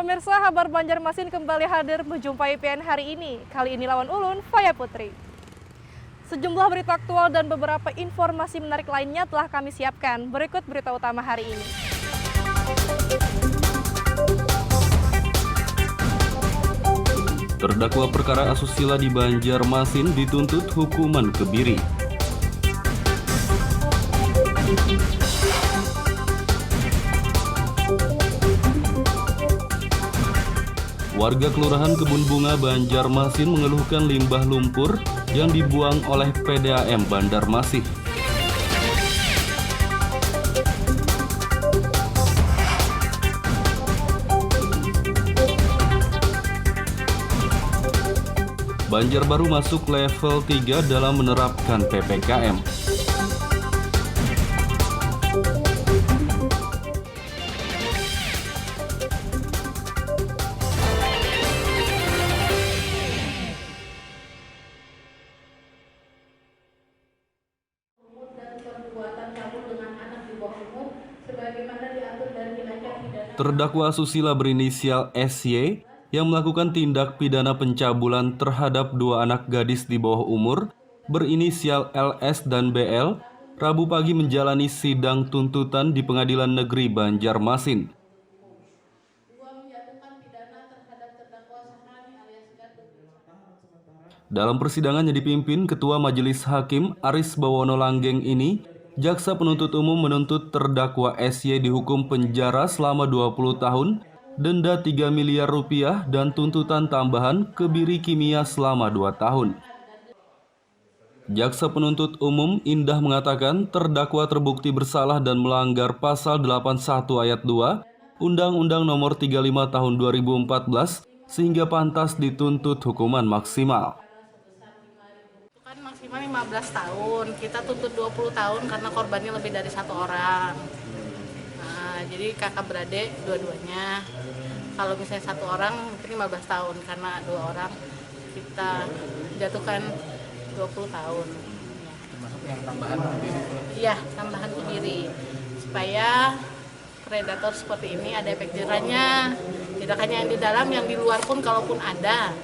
Pemirsa, Kabar Banjarmasin kembali hadir menjumpai PN hari ini. Kali ini lawan ulun, Faya Putri. Sejumlah berita aktual dan beberapa informasi menarik lainnya telah kami siapkan. Berikut berita utama hari ini. Terdakwa perkara asusila di Banjarmasin dituntut hukuman kebiri. Warga Kelurahan Kebun Bunga Banjarmasin mengeluhkan limbah lumpur yang dibuang oleh PDAM Banjarmasin. Banjarbaru masuk level 3 dalam menerapkan PPKM. Terdakwa asusila berinisial SY yang melakukan tindak pidana pencabulan terhadap dua anak gadis di bawah umur berinisial LS dan BL Rabu pagi menjalani sidang tuntutan di Pengadilan Negeri Banjarmasin. Dalam persidangan yang dipimpin Ketua Majelis Hakim Aris Bawono Langgeng ini, jaksa penuntut umum menuntut terdakwa SY dihukum penjara selama 20 tahun, denda 3 miliar rupiah dan tuntutan tambahan kebiri kimia selama 2 tahun. Jaksa penuntut umum Indah mengatakan terdakwa terbukti bersalah dan melanggar pasal 81 ayat 2 Undang-Undang Nomor 35 Tahun 2014 sehingga pantas dituntut hukuman maksimal. Maksimal 15 tahun, kita tuntut 20 tahun karena korbannya lebih dari 1 orang. Nah, jadi kakak beradik dua-duanya. Kalau misalnya 1 orang mungkin 15 tahun, karena 2 orang kita jatuhkan 20 tahun. Termasuk yang tambahan kebiri? Iya, tambahan kebiri. Supaya predator seperti ini ada efek jerahnya. Tidak hanya yang di dalam, yang di luar pun kalaupun ada.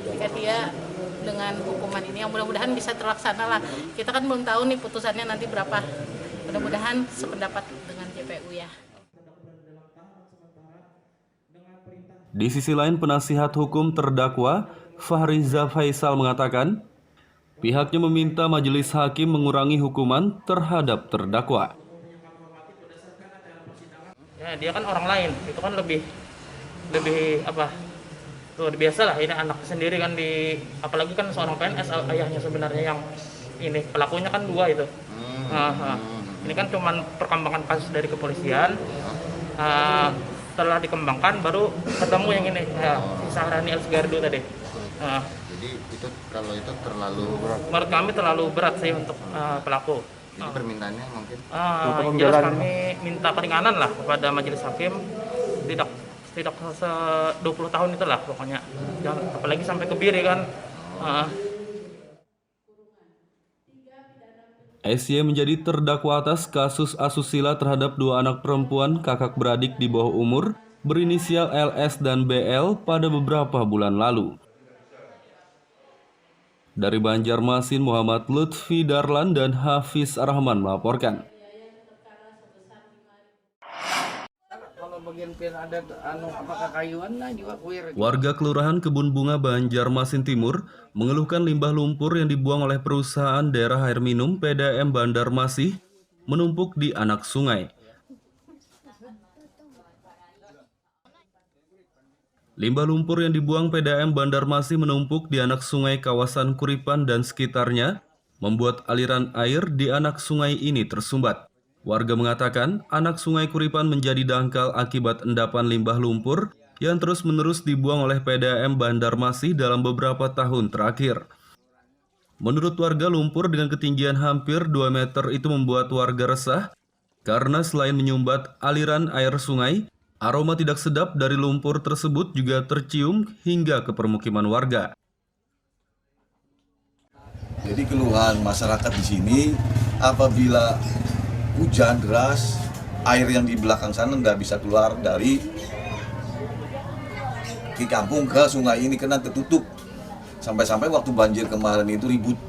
Jika dia dengan hukuman ini yang mudah-mudahan bisa terlaksana lah. Kita kan belum tahu nih putusannya nanti berapa. Mudah-mudahan sependapat dengan JPU ya. Di sisi lain, penasihat hukum terdakwa Fahriza Faisal mengatakan pihaknya meminta majelis hakim mengurangi hukuman terhadap terdakwa. Ya, dia kan orang lain, itu kan lebih apa? Luar biasa lah, ini anak sendiri kan apalagi kan seorang PNS, ayahnya sebenarnya yang ini pelakunya kan 2 itu. Ini kan cuman perkembangan kasus dari kepolisian. Setelah dikembangkan baru ketemu yang ini si Sahrani Elsgardu tadi. Jadi itu kalau itu terlalu berat. Menurut kami terlalu berat sih untuk pelaku. Jadi permintaannya mungkin Jelas kami minta keringanan lah kepada majelis hakim, tidak 20 tahun itulah pokoknya. Jangan, apalagi sampai kebiri kan. SY menjadi terdakwa atas kasus asusila terhadap 2 anak perempuan kakak beradik di bawah umur berinisial LS dan BL pada beberapa bulan lalu. Dari Banjarmasin, Muhammad Lutfi Darlan dan Hafiz Rahman melaporkan. Warga Kelurahan Kebun Bunga Banjarmasin Timur mengeluhkan limbah lumpur yang dibuang oleh perusahaan daerah air minum PDAM Banjarmasin menumpuk di anak sungai. Limbah lumpur yang dibuang PDAM Banjarmasin menumpuk di anak sungai kawasan Kuripan dan sekitarnya, membuat aliran air di anak sungai ini tersumbat. Warga mengatakan anak sungai Kuripan menjadi dangkal akibat endapan limbah lumpur yang terus-menerus dibuang oleh PDAM Banjarmasin dalam beberapa tahun terakhir. Menurut warga, lumpur dengan ketinggian hampir 2 meter itu membuat warga resah karena selain menyumbat aliran air sungai, aroma tidak sedap dari lumpur tersebut juga tercium hingga ke permukiman warga. Jadi keluhan masyarakat di sini apabila hujan deras, air yang di belakang sana nggak bisa keluar dari di kampung ke sungai ini karena tertutup. Sampai-sampai waktu banjir kemarin itu ribut,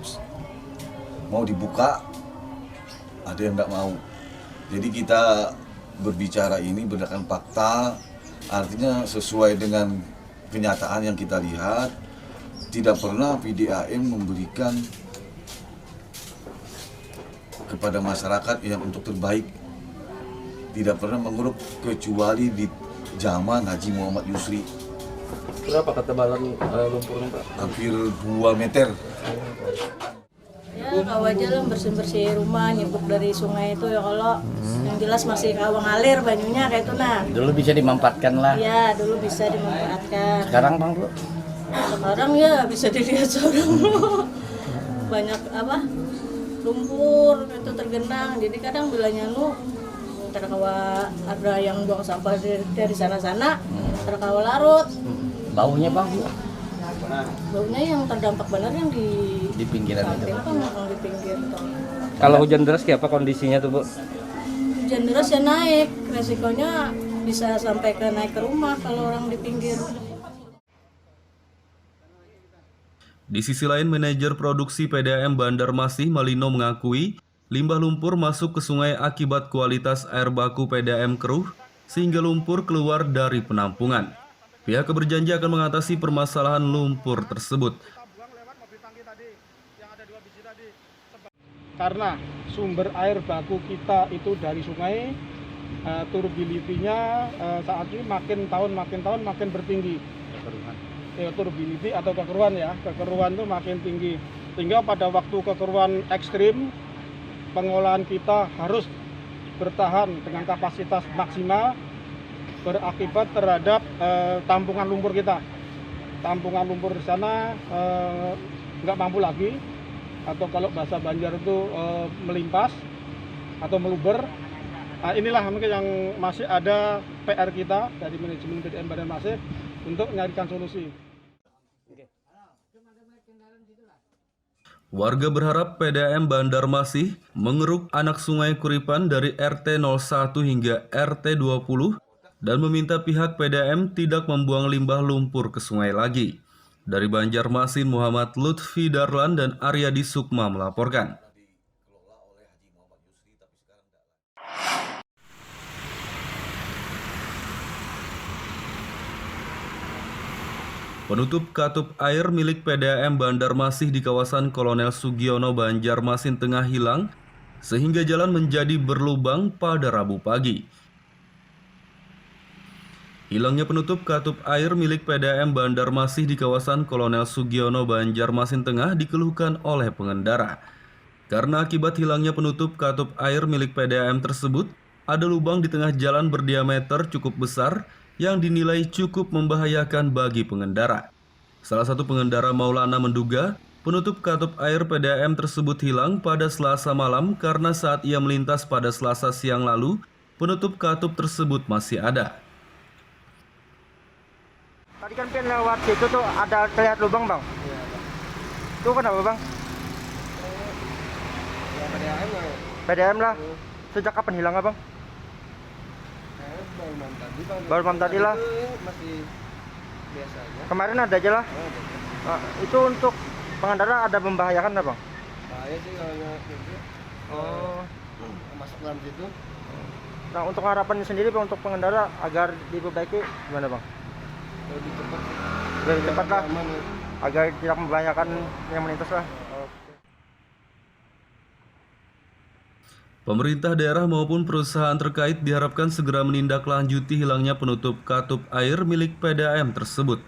mau dibuka, ada yang nggak mau. Jadi kita berbicara ini berdasarkan fakta, artinya sesuai dengan kenyataan yang kita lihat, tidak pernah PDAM memberikan kepada masyarakat yang untuk terbaik. Tidak pernah mengeruk kecuali di zaman Haji Muhammad Yusri. Berapa ketebalan lumpurnya Pak? Hampir 2 meter. Ya kau aja lah bersih-bersih rumah, nyebuk dari sungai itu ya kalau yang jelas masih kawang ngalir banyunya kayak itu nah. Dulu bisa dimanfaatkan lah. Iya dulu bisa dimanfaatkan. Sekarang Bang Bu? Sekarang ya bisa dilihat seorang banyak apa lumpur itu tergenang. Jadi kadang bilangnya terkawa ada yang buang sampah dari sana-sana, terkawa larut. Baunya Bang Bu? Baunya yang terdampak benar yang Di pinggiran itu. Yang di pinggir. Kalau hujan deras kayak apa kondisinya tuh Bu? Hujan deras ya naik, resikonya bisa sampai ke naik ke rumah kalau orang di pinggir. Di sisi lain, manajer produksi PDAM Banjarmasin Malino mengakui limbah lumpur masuk ke sungai akibat kualitas air baku PDAM keruh sehingga lumpur keluar dari penampungan. Pihak berjanji akan mengatasi permasalahan lumpur tersebut. Karena sumber air baku kita itu dari sungai, turbidity-nya saat ini makin tahun makin bertinggi. Turbidity atau kekeruan ya, kekeruan itu makin tinggi. Sehingga pada waktu kekeruan ekstrim, pengolahan kita harus bertahan dengan kapasitas maksimal, berakibat terhadap tampungan lumpur kita. Tampungan lumpur di sana nggak mampu lagi, atau kalau bahasa Banjar itu melimpas atau meluber. Nah, inilah mungkin yang masih ada PR kita dari manajemen PDAM Banjarmasin untuk mencarikan solusi. Warga berharap PDAM Banjarmasin mengeruk anak sungai Kuripan dari RT 01 hingga RT 20 dan meminta pihak PDAM tidak membuang limbah lumpur ke sungai lagi. Dari Banjarmasin, Muhammad Lutfi Darlan dan Aryadi Sukma melaporkan. Penutup katup air milik PDAM Banjarmasin di kawasan Kolonel Sugiono Banjarmasin Tengah hilang, sehingga jalan menjadi berlubang pada Rabu pagi. Hilangnya penutup katup air milik PDAM Banjarmasin di kawasan Kolonel Sugiono Banjarmasin Tengah dikeluhkan oleh pengendara. Karena akibat hilangnya penutup katup air milik PDAM tersebut, ada lubang di tengah jalan berdiameter cukup besar yang dinilai cukup membahayakan bagi pengendara. Salah satu pengendara Maulana menduga penutup katup air PDAM tersebut hilang pada Selasa malam karena saat ia melintas pada Selasa siang lalu, penutup katup tersebut masih ada. Tadi kan pengen lewat situ tuh ada terlihat lubang Bang. Iya Bang. Itu kenapa Bang? Ya PDAM lah. PDAM lah. Sejak kapan hilang Bang? Baru malam tadi lah. Masih biasa aja. Kemarin ada aja lah. Itu untuk pengendara ada membahayakan nggak Bang? Bahaya sih kalau gitu. Masuk dalam situ. Nah untuk harapan sendiri Bang untuk pengendara agar diperbaiki gimana Bang? Lebih cepat lah, agar tidak membahayakan yang melintas lah. Pemerintah daerah maupun perusahaan terkait diharapkan segera menindaklanjuti hilangnya penutup katup air milik PDAM tersebut.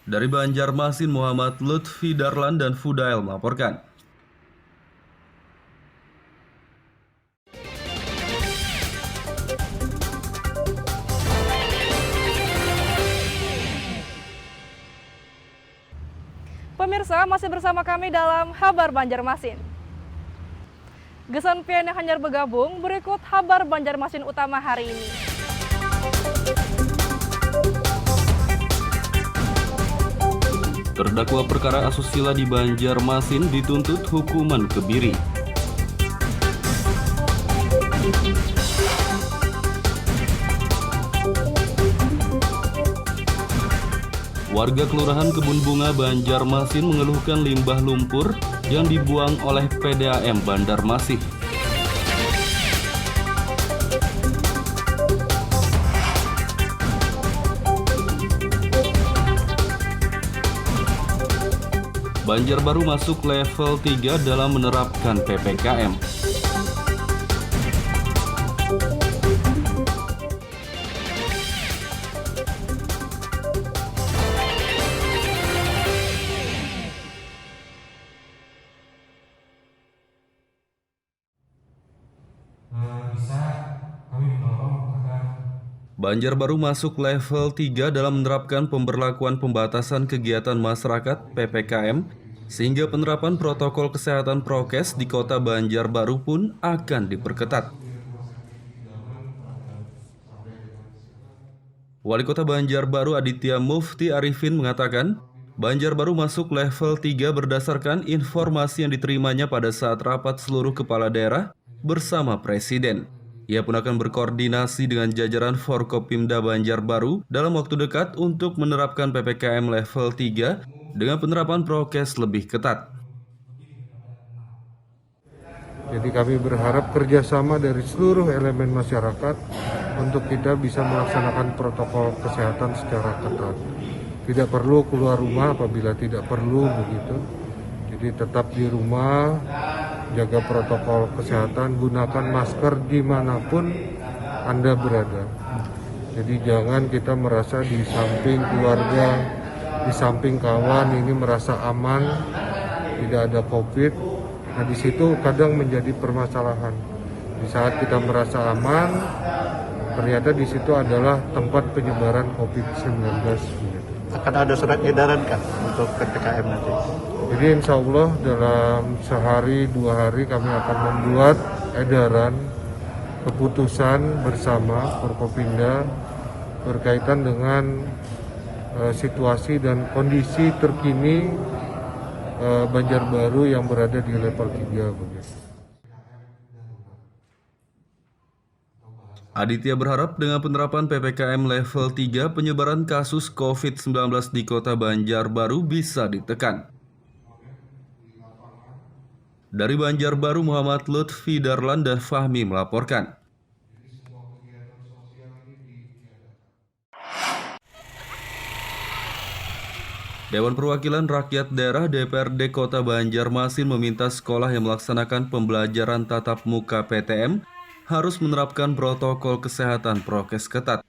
Dari Banjarmasin, Muhammad Lutfi Darlan dan Fudail melaporkan. Pemirsa, masih bersama kami dalam Kabar Banjarmasin. Gesan pian yang hanyar bergabung, berikut Kabar Banjarmasin utama hari ini. Terdakwa perkara asusila di Banjarmasin dituntut hukuman kebiri. Warga Kelurahan Kebun Bunga Banjarmasin mengeluhkan limbah lumpur yang dibuang oleh PDAM Banjarmasin. Banjarbaru masuk level 3 dalam menerapkan PPKM. Banjarbaru masuk level 3 dalam menerapkan pemberlakuan pembatasan kegiatan masyarakat PPKM, sehingga penerapan protokol kesehatan prokes di kota Banjarbaru pun akan diperketat. Wali Kota Banjarbaru Aditya Mufti Arifin mengatakan, Banjarbaru masuk level 3 berdasarkan informasi yang diterimanya pada saat rapat seluruh kepala daerah bersama Presiden. Ia pun akan berkoordinasi dengan jajaran Forkopimda Banjarbaru dalam waktu dekat untuk menerapkan PPKM level 3 dengan penerapan prokes lebih ketat. Jadi kami berharap kerjasama dari seluruh elemen masyarakat untuk kita bisa melaksanakan protokol kesehatan secara ketat. Tidak perlu keluar rumah apabila tidak perlu begitu. Jadi tetap di rumah, jaga protokol kesehatan, gunakan masker dimanapun Anda berada. Jadi jangan kita merasa di samping keluarga, di samping kawan ini merasa aman, tidak ada COVID. Nah di situ kadang menjadi permasalahan. Di saat kita merasa aman, ternyata di situ adalah tempat penyebaran COVID-19. Akan ada surat edaran kan untuk PPKM nanti? Jadi insya Allah dalam sehari 2 hari kami akan membuat edaran keputusan bersama Forkopimda berkaitan dengan situasi dan kondisi terkini Banjarbaru yang berada di level 3. Aditya berharap dengan penerapan PPKM level 3, penyebaran kasus COVID-19 di kota Banjarbaru bisa ditekan. Dari Banjarbaru, Muhammad Lutfi Darlan dan Fahmi melaporkan. Dewan Perwakilan Rakyat Daerah DPRD Kota Banjarmasin meminta sekolah yang melaksanakan pembelajaran tatap muka PTM harus menerapkan protokol kesehatan prokes ketat.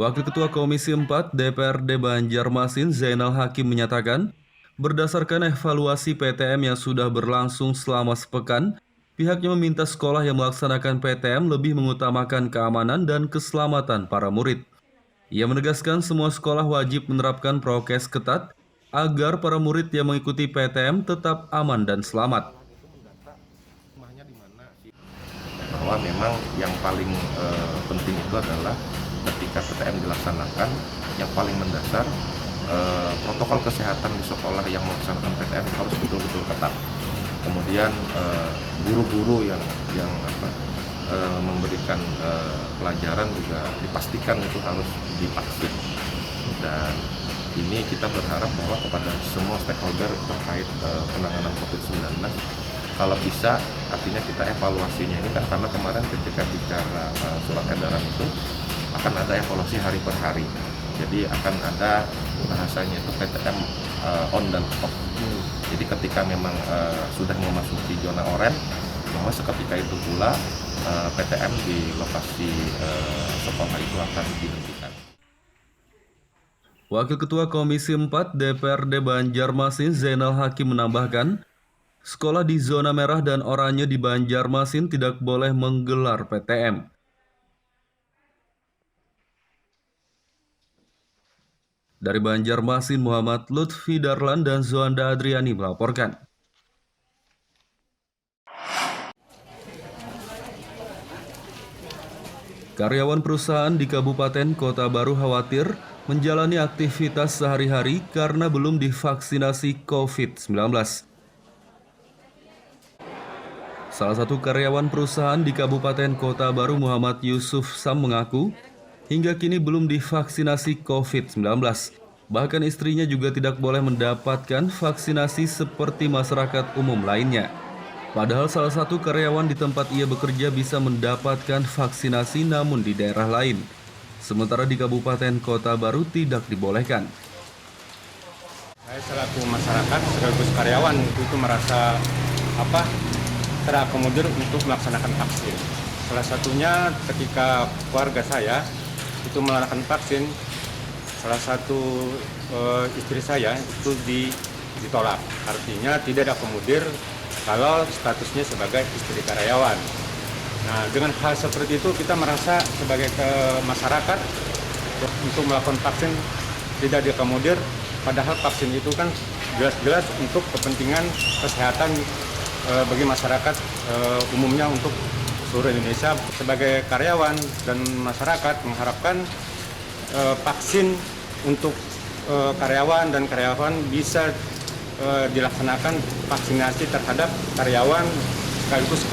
Wakil Ketua Komisi 4 DPRD Banjarmasin Zainal Hakim menyatakan, berdasarkan evaluasi PTM yang sudah berlangsung selama sepekan, pihaknya meminta sekolah yang melaksanakan PTM lebih mengutamakan keamanan dan keselamatan para murid. Ia menegaskan semua sekolah wajib menerapkan prokes ketat agar para murid yang mengikuti PTM tetap aman dan selamat. Bahwa memang yang paling penting itu adalah ketika PTM dilaksanakan, yang paling mendasar protokol kesehatan di sekolah yang melaksanakan PTM harus betul-betul ketat. Kemudian guru-guru yang memberikan pelajaran juga dipastikan itu harus divaksin. Dan ini kita berharap bahwa kepada semua stakeholder terkait penanganan COVID-19, kalau bisa artinya kita evaluasinya ini kan, karena kemarin ketika bicara surat edaran itu akan ada evaluasi hari per hari. Jadi akan ada bahasanya itu PTM on dan off. Jadi ketika memang sudah memasuki zona oranye, maka seketika itu pula PTM di lokasi sekolah itu akan dihentikan. Wakil Ketua Komisi 4 DPRD Banjarmasin Zainal Hakim menambahkan, sekolah di zona merah dan oranye di Banjarmasin tidak boleh menggelar PTM. Dari Banjarmasin, Muhammad Lutfi Darlan dan Zoanda Adriani melaporkan. Karyawan perusahaan di Kabupaten Kota Baru khawatir menjalani aktivitas sehari-hari karena belum divaksinasi COVID-19. Salah satu karyawan perusahaan di Kabupaten Kota Baru, Muhammad Yusuf Sam, mengaku hingga kini belum divaksinasi COVID-19. Bahkan istrinya juga tidak boleh mendapatkan vaksinasi seperti masyarakat umum lainnya. Padahal salah satu karyawan di tempat ia bekerja bisa mendapatkan vaksinasi namun di daerah lain. Sementara di Kabupaten Kota Baru tidak dibolehkan. Saya selaku masyarakat sekaligus karyawan itu merasa terakomodir untuk melaksanakan vaksin. Salah satunya ketika keluarga saya itu melaksanakan vaksin, salah satu istri saya itu ditolak. Artinya tidak diakomodir kalau statusnya sebagai istri karyawan. Nah, dengan hal seperti itu kita merasa sebagai masyarakat untuk melakukan vaksin tidak diakomodir, padahal vaksin itu kan jelas-jelas untuk kepentingan kesehatan bagi masyarakat umumnya untuk seluruh Indonesia. Sebagai karyawan dan masyarakat mengharapkan vaksin untuk karyawan dan karyawan bisa dilaksanakan vaksinasi terhadap karyawan sekaligus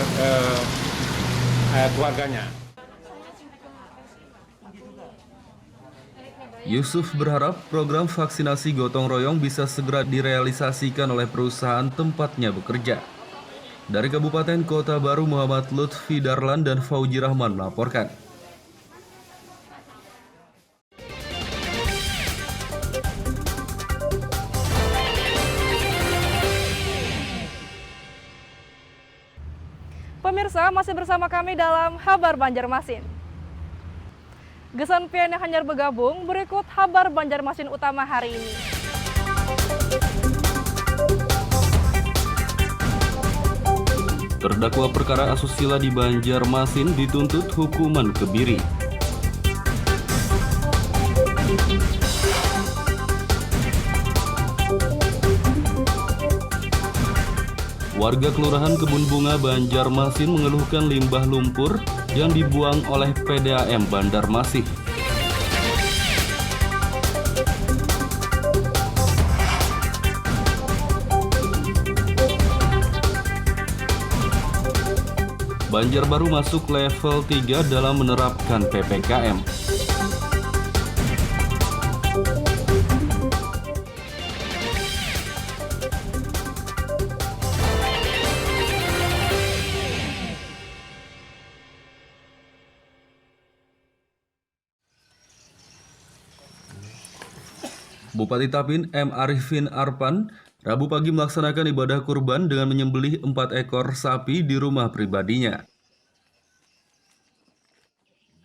keluarganya. Yusuf berharap program vaksinasi gotong royong bisa segera direalisasikan oleh perusahaan tempatnya bekerja. Dari Kabupaten Kota Baru, Muhammad Lutfi Darlan dan Fauji Rahman melaporkan. Pemirsa, masih bersama kami dalam Kabar Banjarmasin. Gesan pian yang hanyar bergabung, berikut Kabar Banjarmasin utama hari ini. Terdakwa perkara asusila di Banjarmasin dituntut hukuman kebiri. Warga Kelurahan Kebun Bunga Banjarmasin mengeluhkan limbah lumpur yang dibuang oleh PDAM Bandarmasih. Banjarbaru masuk level 3 dalam menerapkan PPKM. Bupati Tapin M. Arifin Arpan Rabu pagi melaksanakan ibadah kurban dengan menyembelih 4 ekor sapi di rumah pribadinya.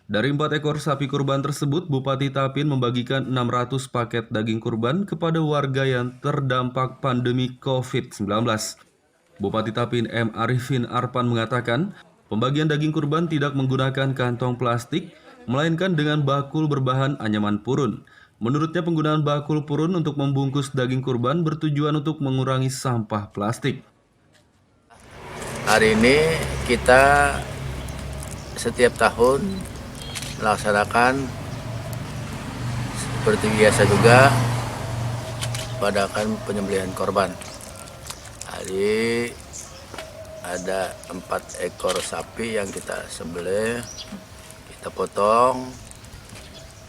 Dari 4 ekor sapi kurban tersebut, Bupati Tapin membagikan 600 paket daging kurban kepada warga yang terdampak pandemi COVID-19. Bupati Tapin M. Arifin Arpan mengatakan, pembagian daging kurban tidak menggunakan kantong plastik, melainkan dengan bakul berbahan anyaman purun. Menurutnya penggunaan bakul purun untuk membungkus daging kurban bertujuan untuk mengurangi sampah plastik. Hari ini kita setiap tahun melaksanakan seperti biasa juga padakan penyembelihan korban. Hari ada 4 ekor sapi yang kita sembelih, kita potong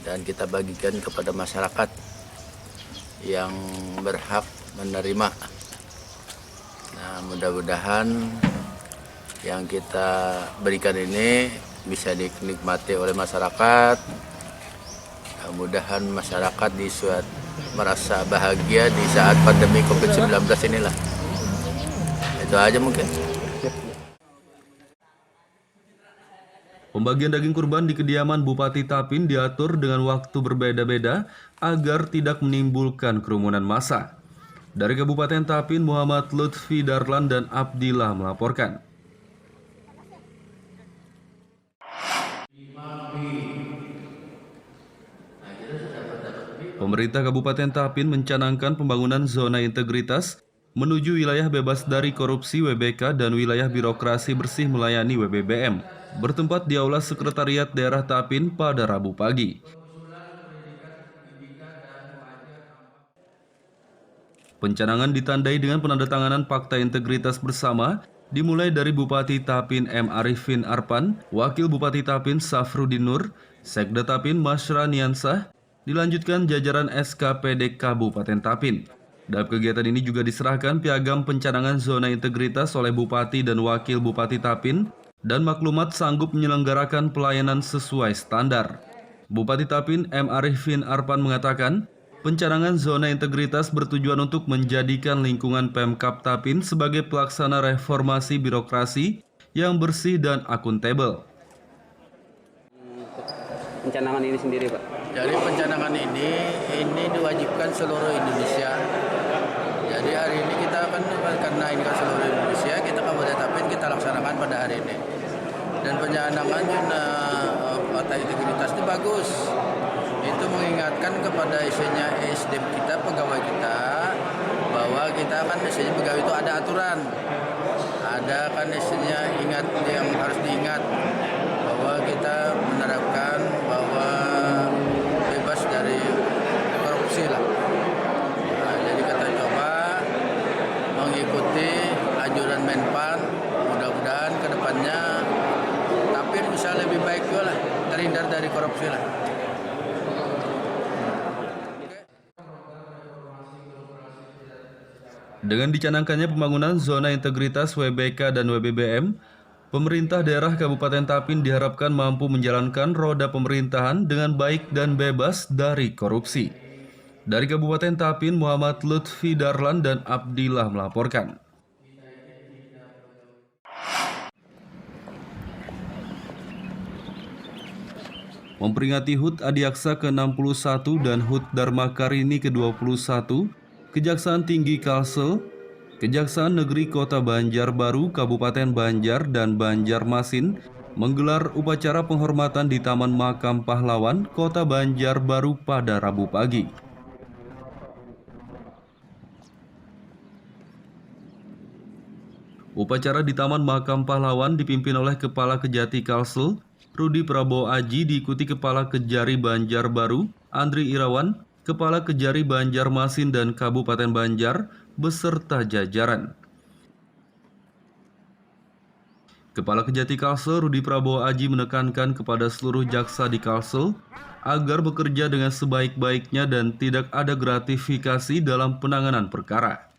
dan kita bagikan kepada masyarakat yang berhak menerima. Nah, mudah-mudahan yang kita berikan ini bisa dinikmati oleh masyarakat. Mudah-mudahan masyarakat merasa bahagia di saat pandemi COVID-19 inilah. Itu aja mungkin. Pembagian daging kurban di kediaman Bupati Tapin diatur dengan waktu berbeda-beda agar tidak menimbulkan kerumunan massa. Dari Kabupaten Tapin, Muhammad Lutfi Darlan dan Abdillah melaporkan. Pemerintah Kabupaten Tapin mencanangkan pembangunan zona integritas menuju wilayah bebas dari korupsi WBK dan wilayah birokrasi bersih melayani WBBM, bertempat di Aula Sekretariat Daerah Tapin pada Rabu pagi. Pencanangan ditandai dengan penandatanganan Fakta Integritas Bersama, dimulai dari Bupati Tapin M. Arifin Arpan, Wakil Bupati Tapin Safrudin Nur, Sekda Tapin Masyra Niansah dilanjutkan jajaran SKPD Kabupaten Tapin. Dalam kegiatan ini juga diserahkan piagam pencanangan zona integritas oleh Bupati dan Wakil Bupati Tapin dan maklumat sanggup menyelenggarakan pelayanan sesuai standar. Bupati Tapin M. Arifin Arpan mengatakan, pencanangan zona integritas bertujuan untuk menjadikan lingkungan Pemkab Tapin sebagai pelaksana reformasi birokrasi yang bersih dan akuntabel. Pencanangan ini sendiri, Pak? Jadi pencanangan ini diwajibkan seluruh Indonesia. Jadi hari ini kita kan karena ini kan seluruh Indonesia, kita Kabupaten Tapin kita laksanakan pada hari ini. Dan pencanangan kota integritas itu bagus. Itu mengingatkan kepada isinya SDM kita, pegawai kita, bahwa kita kan isinya pegawai itu ada aturan. Ada kan isinya ingat yang harus diingat bahwa kita menerapkan bahwa bebas dari korupsi lah. Nah, jadi kita coba mengikuti anjuran Menpan, mudah-mudahan ke depannya tapi bisa lebih baik juga lah, terhindar dari korupsi lah. Dengan dicanangkannya pembangunan zona integritas WBK dan WBBM, pemerintah daerah Kabupaten Tapin diharapkan mampu menjalankan roda pemerintahan dengan baik dan bebas dari korupsi. Dari Kabupaten Tapin, Muhammad Lutfi Darlan dan Abdillah melaporkan. Memperingati HUT Adiaksa ke-61 dan HUT Dharma Karini ke-21, Kejaksaan Tinggi Kalsel, Kejaksaan Negeri Kota Banjarbaru, Kabupaten Banjar, dan Banjarmasin menggelar upacara penghormatan di Taman Makam Pahlawan, Kota Banjarbaru pada Rabu pagi. Upacara di Taman Makam Pahlawan dipimpin oleh Kepala Kejati Kalsel, Rudi Prabowo Aji, diikuti Kepala Kejari Banjarbaru, Andri Irawan, Kepala Kejari Banjarmasin dan Kabupaten Banjar, beserta jajaran. Kepala Kejati Kalsel, Rudi Prabowo Aji, menekankan kepada seluruh jaksa di Kalsel agar bekerja dengan sebaik-baiknya dan tidak ada gratifikasi dalam penanganan perkara.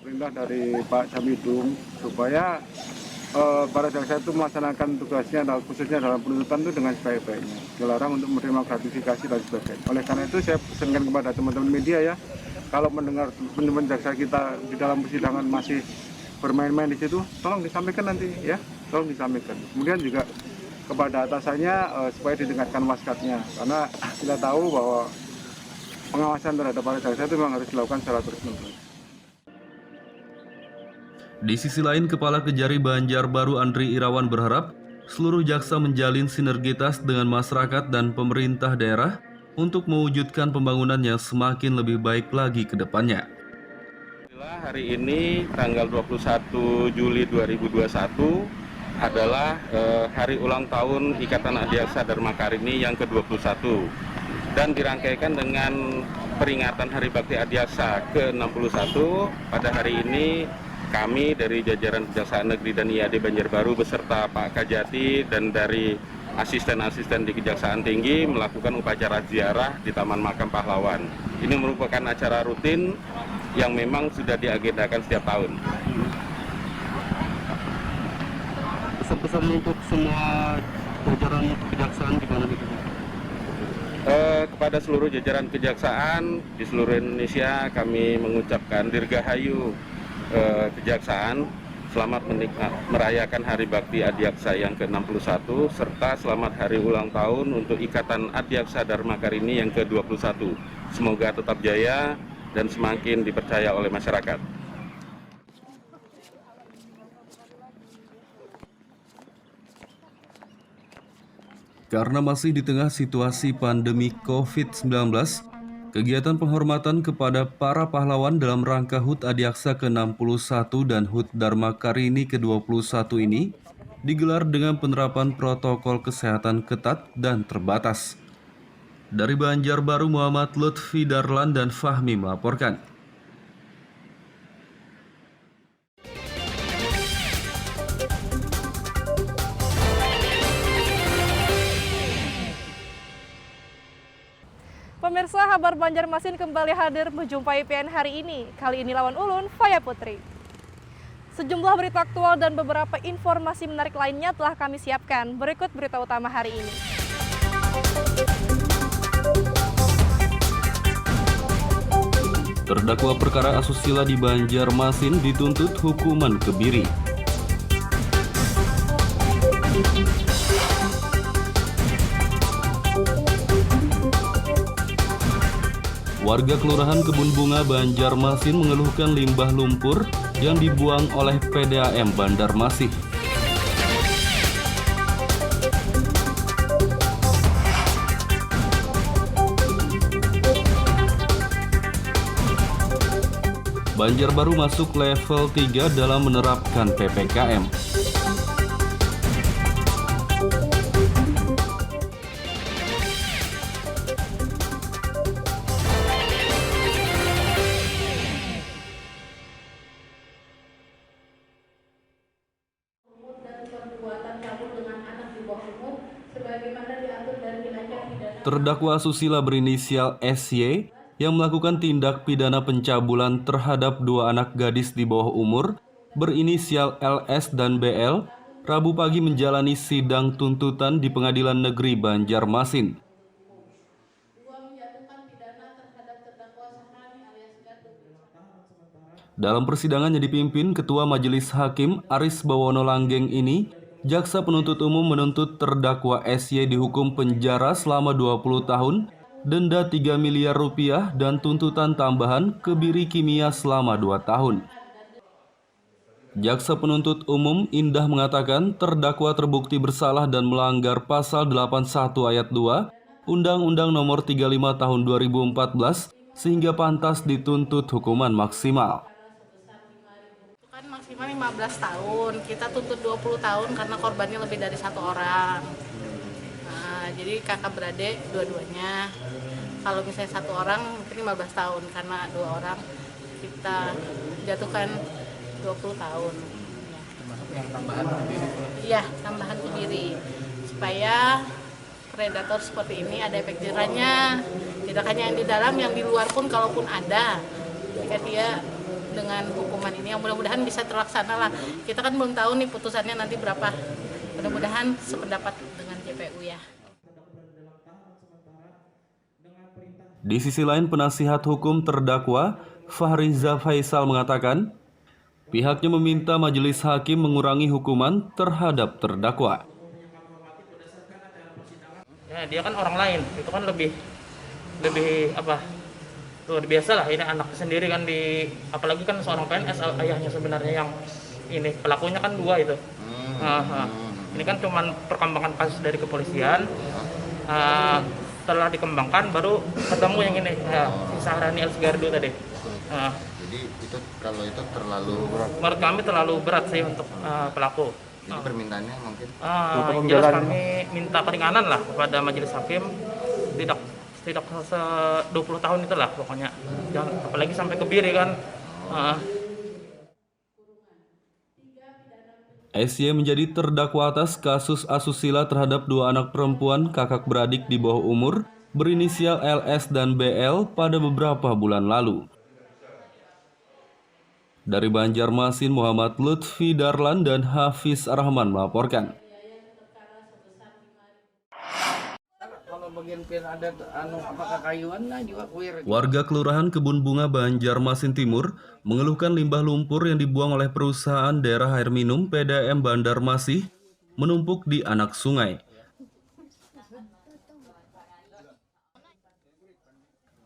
Perintah dari Pak Camidum supaya para jaksa itu melaksanakan tugasnya, khususnya dalam penuntutan itu dengan sebaik-baiknya, dilarang untuk menerima gratifikasi dan sebagainya. Oleh karena itu saya pesankan kepada teman-teman media ya, kalau mendengar teman-teman jaksa kita di dalam persidangan masih bermain-main di situ, tolong disampaikan nanti ya, tolong disampaikan. Kemudian juga kepada atasannya supaya didengarkan waskatnya, karena kita tahu bahwa pengawasan terhadap para jaksa itu memang harus dilakukan secara terus-menerus. Di sisi lain, Kepala Kejari Banjarbaru Andri Irawan berharap seluruh jaksa menjalin sinergitas dengan masyarakat dan pemerintah daerah untuk mewujudkan pembangunan yang semakin lebih baik lagi ke depannya. Hari ini tanggal 21 Juli 2021 adalah hari ulang tahun Ikatan Adiaksa Dharma Karini yang ke-21 dan dirangkaikan dengan peringatan Hari Bakti Adiaksa ke-61. Pada hari ini kami dari jajaran Kejaksaan Negeri dan IAD Banjarbaru beserta Pak Kajati dan dari asisten-asisten di Kejaksaan Tinggi melakukan upacara ziarah di Taman Makam Pahlawan. Ini merupakan acara rutin yang memang sudah diagendakan setiap tahun. Pesan-pesan untuk semua jajaran kejaksaan gimana gitu? Kepada seluruh jajaran kejaksaan di seluruh Indonesia kami mengucapkan Dirgahayu Kejaksaan, selamat merayakan Hari Bakti Adiaksa yang ke-61 serta selamat hari ulang tahun untuk Ikatan Adiaksa Dharma Karini yang ke-21. Semoga tetap jaya dan semakin dipercaya oleh masyarakat. Karena masih di tengah situasi pandemi COVID-19, kegiatan penghormatan kepada para pahlawan dalam rangka HUT Adiaksa ke-61 dan HUT Dharma Karini ke-21 ini digelar dengan penerapan protokol kesehatan ketat dan terbatas. Dari Banjarbaru, Muhammad Lutfi Darlan dan Fahmi melaporkan. Pemirsa, kabar Banjarmasin kembali hadir menjumpai PN hari ini. Kali ini lawan ulun, Faya Putri. Sejumlah berita aktual dan beberapa informasi menarik lainnya telah kami siapkan. Berikut berita utama hari ini. Terdakwa perkara asusila di Banjarmasin dituntut hukuman kebiri. Warga Kelurahan Kebun Bunga Banjarmasin mengeluhkan limbah lumpur yang dibuang oleh PDAM Bandarmasih. Banjarbaru masuk level 3 dalam menerapkan PPKM. Terdakwa asusila berinisial SY yang melakukan tindak pidana pencabulan terhadap dua anak gadis di bawah umur berinisial LS dan BL Rabu pagi menjalani sidang tuntutan di Pengadilan Negeri Banjarmasin. Dalam persidangan yang dipimpin Ketua Majelis Hakim Aris Bawono Langgeng ini, jaksa penuntut umum menuntut terdakwa SY dihukum penjara selama 20 tahun, denda 3 miliar rupiah dan tuntutan tambahan kebiri kimia selama 2 tahun. Jaksa penuntut umum Indah mengatakan terdakwa terbukti bersalah dan melanggar pasal 81 ayat 2 Undang-Undang Nomor 35 Tahun 2014 sehingga pantas dituntut hukuman maksimal. Kan maksimal 15 tahun, kita tuntut 20 tahun karena korbannya lebih dari 1 orang. Jadi kakak beradik dua-duanya. Kalau misalnya 1 orang mungkin 15 tahun, karena 2 orang kita jatuhkan 20 tahun. Termasuk yang tambahan kebiri? Iya, tambahan kebiri. Supaya predator seperti ini ada efek jerahnya. Tidak hanya yang di dalam, yang di luar pun kalaupun ada. Jika dia dengan hukuman ini yang mudah-mudahan bisa terlaksana lah. Kita kan belum tahu nih putusannya nanti berapa. Mudah-mudahan sependapat dengan JPU ya. Di sisi lain, penasihat hukum terdakwa Fahriza Faisal mengatakan pihaknya meminta majelis hakim mengurangi hukuman terhadap terdakwa. Ya, dia kan orang lain, itu kan lebih luar biasa lah. Ini anak sendiri kan apalagi kan seorang PNS, ayahnya sebenarnya yang ini pelakunya kan 2 itu. Ini kan cuman perkembangan kasus dari kepolisian. Setelah dikembangkan baru ketemu yang ini si Sahrani Elsgardu tadi. Jadi itu kalau itu terlalu berat. Menurut kami terlalu berat sih untuk pelaku. Jadi permintaannya mungkin jelas kami minta keringanan lah kepada majelis hakim, tidak 20 tahun itulah pokoknya. Jangan apalagi sampai kebiri kan. SY menjadi terdakwa atas kasus asusila terhadap 2 anak perempuan kakak beradik di bawah umur berinisial LS dan BL pada beberapa bulan lalu. Dari Banjarmasin, Muhammad Lutfi Darlan dan Hafiz Rahman melaporkan. Warga Kelurahan Kebun Bunga Banjarmasin Timur mengeluhkan limbah lumpur yang dibuang oleh perusahaan daerah air minum PDAM Bandarmasih menumpuk di anak sungai.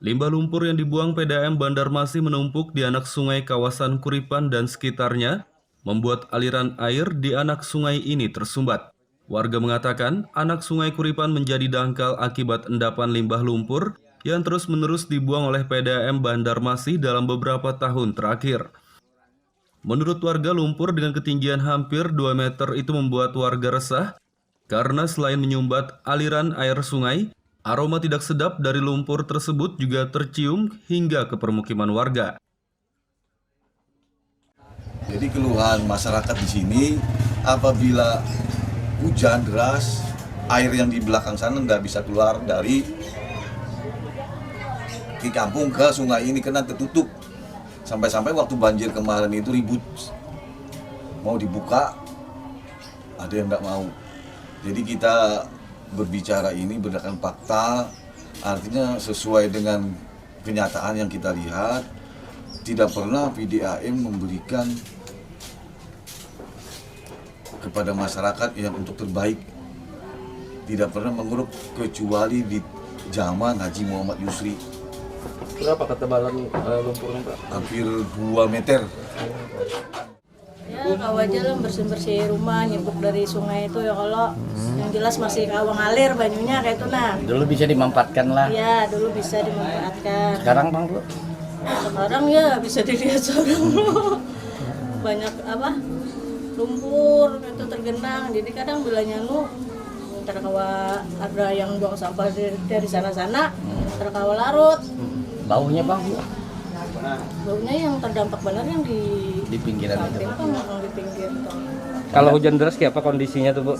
Limbah lumpur yang dibuang PDAM Bandarmasih menumpuk di anak sungai kawasan Kuripan dan sekitarnya, membuat aliran air di anak sungai ini tersumbat. Warga mengatakan anak sungai Kuripan menjadi dangkal akibat endapan limbah lumpur yang terus-menerus dibuang oleh PDAM Bandarmasih dalam beberapa tahun terakhir. Menurut warga, lumpur dengan ketinggian hampir 2 meter itu membuat warga resah karena selain menyumbat aliran air sungai, aroma tidak sedap dari lumpur tersebut juga tercium hingga ke permukiman warga. Jadi keluhan masyarakat di sini apabila hujan deras, air yang di belakang sana nggak bisa keluar dari di kampung ke sungai ini karena tertutup. Sampai-sampai waktu banjir kemarin itu ribut. Mau dibuka, ada yang nggak mau. Jadi kita berbicara ini berdasarkan fakta, artinya sesuai dengan kenyataan yang kita lihat. Tidak pernah PDAM memberikan kepada masyarakat yang untuk terbaik. Tidak pernah mengeruk kecuali di zaman Haji Muhammad Yusri. Berapa ketebalan lumpurnya, Pak? Hampir 2 meter. Ya kau aja lah bersih-bersih rumah, nyebuk dari sungai itu ya kalau yang jelas masih kawang alir banyunya kayak itu nah. Dulu bisa dimanfaatkan lah. Iya dulu bisa dimanfaatkan. Sekarang Bang Bu? Sekarang ya bisa dilihat seorang banyak apa lumpur itu tergenang, jadi kadang bilangnya ntar kawa ada yang buang sampah dari sana-sana, ntar kawa larut. Baunya Bang Bu? Baunya yang terdampak benar yang di pinggiran itu. Yang di pinggir. Kalau hujan deras kayak apa kondisinya tuh Bu?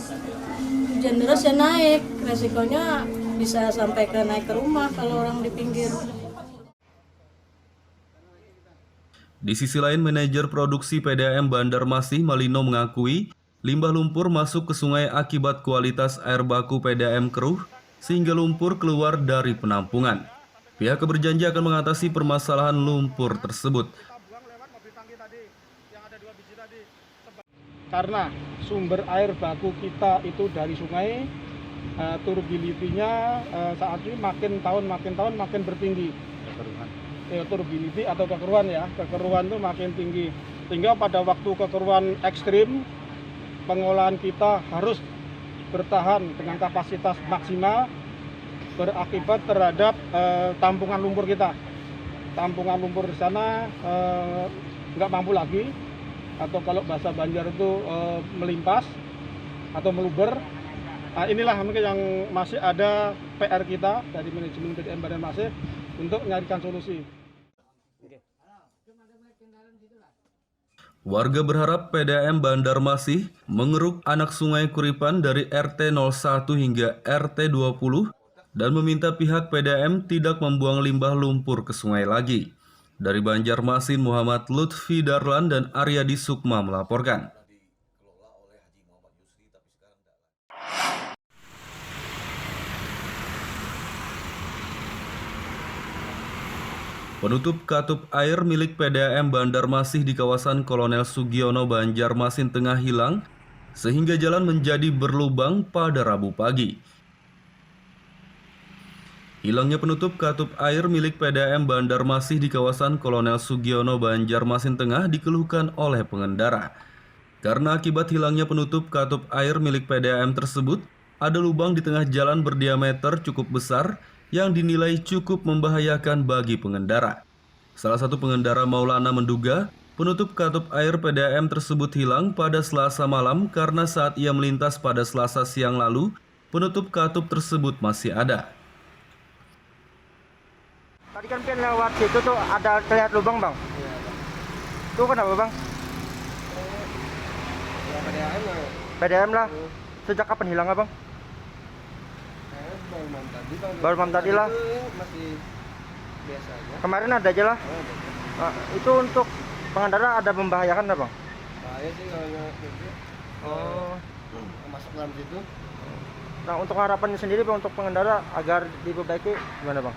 Hujan deras ya naik, resikonya bisa sampai ke naik ke rumah kalau orang di pinggir. Di sisi lain, manajer produksi PDAM Banjarmasin Malino mengakui limbah lumpur masuk ke sungai akibat kualitas air baku PDAM keruh sehingga lumpur keluar dari penampungan. Pihak berjanji akan mengatasi permasalahan lumpur tersebut. Karena sumber air baku kita itu dari sungai, turbidity-nya saat ini makin tahun makin bertinggi. Turbidity atau kekeruhan ya, kekeruhan itu makin tinggi. Sehingga pada waktu kekeruhan ekstrim, pengolahan kita harus bertahan dengan kapasitas maksimal, berakibat terhadap tampungan lumpur kita. Tampungan lumpur di sana nggak mampu lagi, atau kalau bahasa Banjar itu melimpas atau meluber. Nah, inilah mungkin yang masih ada PR kita dari manajemen PDAM Banjarmasin untuk mencarikan solusi. Warga berharap PDAM Banjarmasin mengeruk anak sungai Kuripan dari RT 01 hingga RT 20 dan meminta pihak PDAM tidak membuang limbah lumpur ke sungai lagi. Dari Banjarmasin, Muhammad Lutfi Darlan dan Aryadi Sukma melaporkan. Penutup katup air milik PDAM Banjarmasin di kawasan Kolonel Sugiono Banjarmasin Tengah hilang, sehingga jalan menjadi berlubang pada Rabu pagi. Hilangnya penutup katup air milik PDAM Banjarmasin di kawasan Kolonel Sugiono Banjarmasin Tengah dikeluhkan oleh pengendara. Karena akibat hilangnya penutup katup air milik PDAM tersebut, ada lubang di tengah jalan berdiameter cukup besar yang dinilai cukup membahayakan bagi pengendara. Salah satu pengendara Maulana menduga penutup katup air PDAM tersebut hilang pada Selasa malam karena saat ia melintas pada Selasa siang lalu, penutup katup tersebut masih ada. Tadi kan pian lewat situ tuh ada terlihat lubang Bang. Iya, Bang. Tuh kenapa Bang? Ya, PDAM lah. Sejak kapan hilang Bang? Baru malam tadi lah. Masih biasa aja. Kemarin ada aja lah. Itu untuk pengendara ada membahayakan nggak Bang? Bahaya sih kalau masuk dalam situ. Nah untuk harapannya sendiri Bang untuk pengendara agar diperbaiki gimana Bang?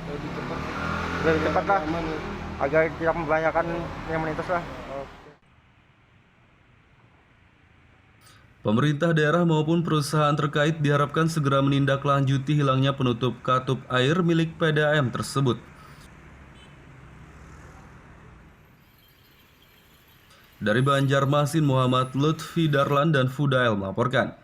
Lebih cepat. Lebih cepat lah. Agar tidak membahayakan yang melintas lah. Pemerintah daerah maupun perusahaan terkait diharapkan segera menindaklanjuti hilangnya penutup katup air milik PDAM tersebut. Dari Banjarmasin, Muhammad Lutfi Darlan dan Fudail melaporkan.